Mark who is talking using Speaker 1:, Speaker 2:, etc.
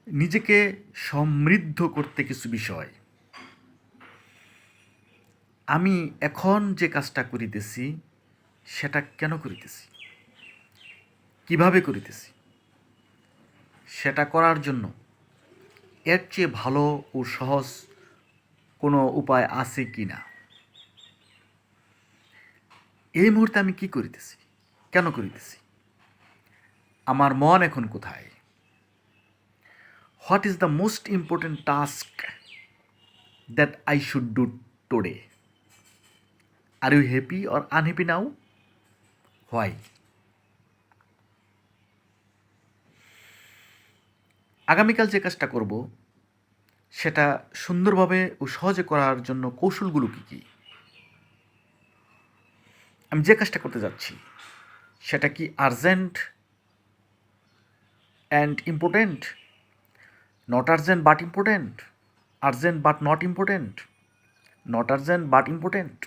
Speaker 1: নিজেকে সমৃদ্ধ করতে কিছু বিষয়। আমি এখন যে কাজটা করিতেছি সেটা কেন করিতেছি, কিভাবে করিতেছি, সেটা করার জন্য এর চেয়ে ভালো ও সহজ কোনো উপায় আছে কি না। এই মুহূর্তে আমি কি করিতেছি, কেন করিতেছি, আমার মন এখন কোথায়, what is the most important task that I should do today. Are you happy or unhappy now, why. আগামীকাল যে কাজটা করব সেটা সুন্দরভাবে ও সহজে করার জন্য কৌশলগুলো কী কী। আমি যে কাজটা করতে যাচ্ছি সেটা কি urgent and important, not urgent but important, urgent but not important, not urgent but important.